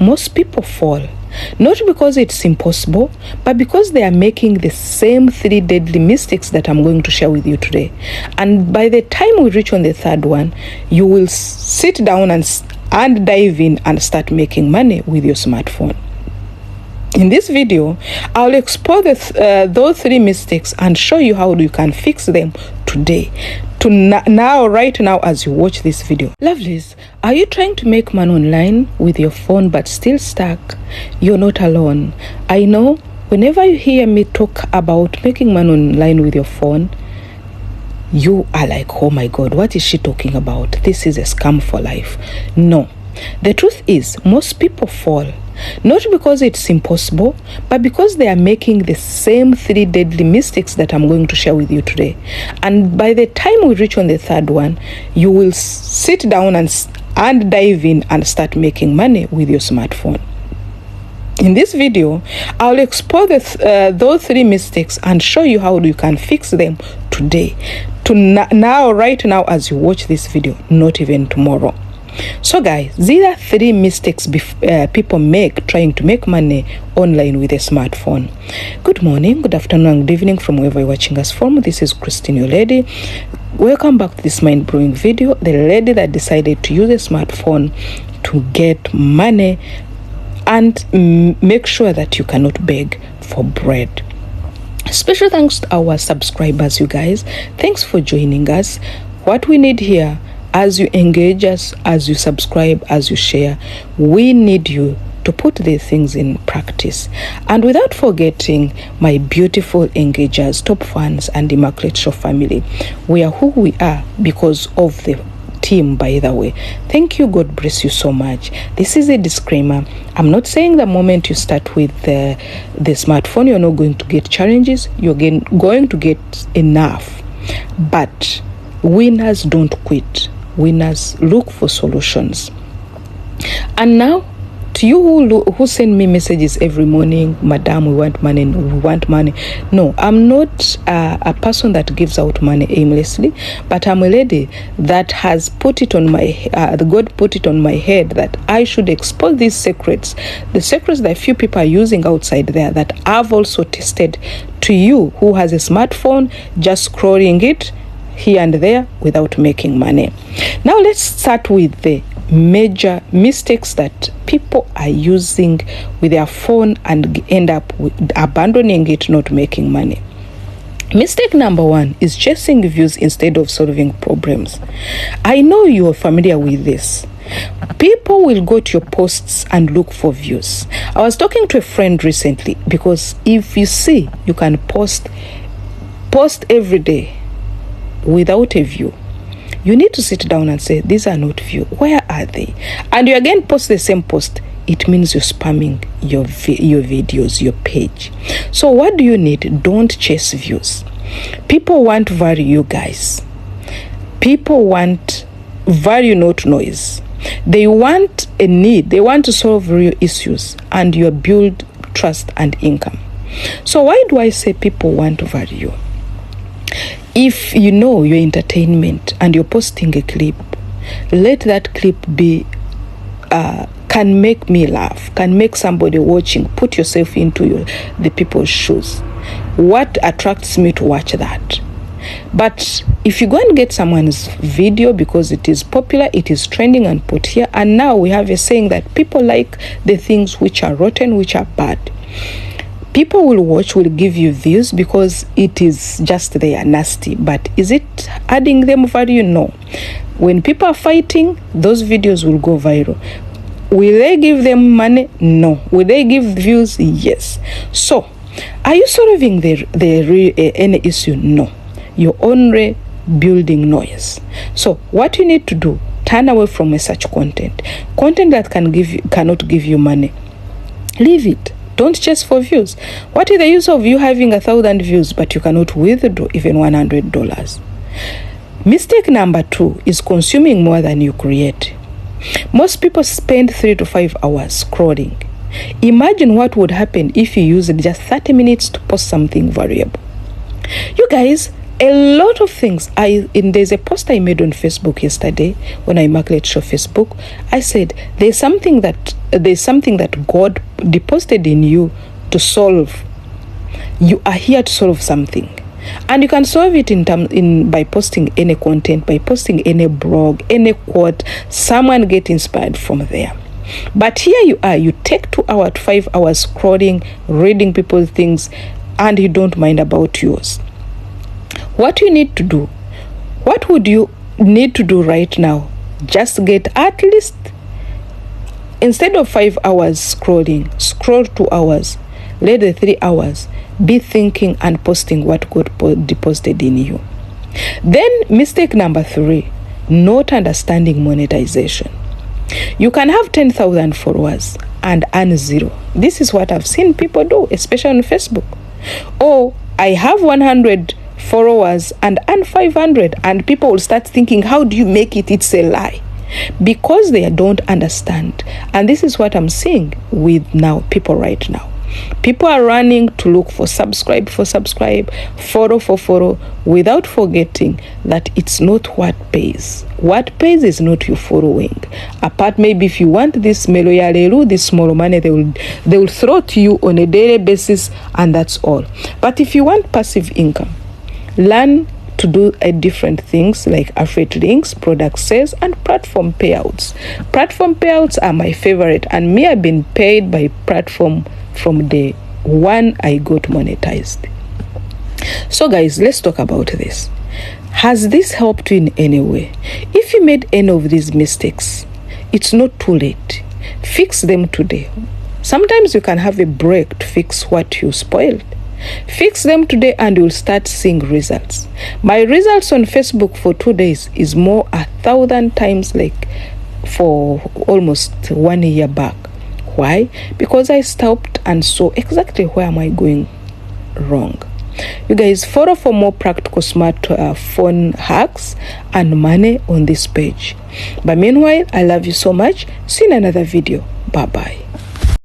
most people fall, not because it's impossible, but because they are making the same 3 deadly mistakes that I'm going to share with you today. And by the time we reach on the 3rd one, you will sit down and dive in and start making money with your smartphone. In this video, I'll explore those 3 mistakes and show you how you can fix them today. Right now as you watch this video. Lovelies, are you trying to make money online with your phone but still stuck? You're not alone. I know whenever you hear me talk about making money online with your phone, you are like, oh my God, what is she talking about? This is a scam for life. No, the truth is most people fall, not because it's impossible, but because they are making the same 3 deadly mistakes that I'm going to share with you today. And by the time we reach on the 3rd one, you will sit down and dive in and start making money with your smartphone. In this video, I'll explore those 3 mistakes and show you how you can fix them today. Right now as you watch this video, not even tomorrow. So guys, these are 3 mistakes people make trying to make money online with a smartphone. Good morning, good afternoon, and good evening from wherever you're watching us from. This is Christine, your lady. Welcome back to this mind-blowing video. The lady that decided to use a smartphone to get money and make sure that you cannot beg for bread. Special thanks to our subscribers, you guys. Thanks for joining us. What we need here, as you engage us, as you subscribe, as you share, we need you to put these things in practice. And without forgetting my beautiful engagers, top fans, and Immaculate Show family, we are who we are because of the team, by the way. Thank you. God bless you so much. This is a disclaimer. I'm not saying the moment you start with the smartphone, you're not going to get challenges. You're going to get enough. But winners don't quit. Winners look for solutions. And now, to you who send me messages every morning, Madam, we want money, we want money. No, I'm not a person that gives out money aimlessly, but I'm a lady that has put it on my, God put it on my head that I should expose these secrets, the secrets that few people are using outside there that I've also tested to you who has a smartphone, just scrolling it here and there without making money. Now let's start with the major mistakes that people are using with their phone and end up with abandoning it, not making money. Mistake number 1 is chasing views instead of solving problems. I know you're familiar with this. People will go to your posts and look for views. I was talking to a friend recently because if you see, you can post every day without a view. You need to sit down and say, these are not views. Where are they? And you again post the same post. It means you're spamming your videos, your page. So what do you need? Don't chase views. People want value, you guys. People want value, not noise. They want a need. They want to solve real issues and you build trust and income. So why do I say people want value? If you know your entertainment and you're posting a clip, let that clip be can make me laugh, can make somebody watching. Put yourself into the people's shoes. What attracts me to watch that? But if you go and get someone's video because it is popular, it is trending and put here, and now we have a saying that people like the things which are rotten, which are bad. People will watch, will give you views because it is just there, nasty. But is it adding them value? No. When people are fighting, those videos will go viral. Will they give them money? No. Will they give views? Yes. So, are you solving any issue? No. You're only building noise. So, what you need to do, turn away from such content. Content that cannot give you money. Leave it. Don't chase for views. What is the use of you having 1,000 views but you cannot withdraw even $100? Mistake number 2 is consuming more than you create. Most people spend 3 to 5 hours scrolling. Imagine what would happen if you used just 30 minutes to post something valuable. You guys, A lot of things. There's a post I made on Facebook yesterday when I Immaculate Show Facebook. I said there's something that God deposited in you to solve. You are here to solve something, and you can solve it by posting any content, by posting any blog, any quote. Someone get inspired from there. But here you are, you take 2 hours, 5 hours scrolling, reading people's things, and you don't mind about yours. What you need to do, what would you need to do right now? Just get at least, instead of 5 hours scrolling, scroll 2 hours. Let the 3 hours be thinking and posting what God deposited in you. Then mistake number 3, not understanding monetization. You can have 10,000 followers and earn 0. This is what I've seen people do, especially on Facebook. Or I have 100 followers and earn 500, and people will start thinking, how do you make it? It's a lie. Because they don't understand. And this is what I'm seeing with now people right now. People are running to look for subscribe, follow for follow, without forgetting that it's not what pays. What pays is not you following. Apart, maybe if you want this meloyalelu, this small money, they will throw to you on a daily basis, and that's all. But if you want passive income, learn to do different things like affiliate links, product sales, and platform payouts. Platform payouts are my favorite, and me, I've been paid by platform from day one I got monetized. So guys, let's talk about this. Has this helped you in any way? If you made any of these mistakes, it's not too late. Fix them today. Sometimes you can have a break to fix what you spoiled. Fix them today and you'll start seeing results. My results on Facebook for 2 days is more 1,000 times like for almost 1 year back. Why? Because I stopped and saw exactly where am I going wrong. You guys follow for more practical smart phone hacks and money on this page. But meanwhile, I love you so much. See you in another video. Bye bye.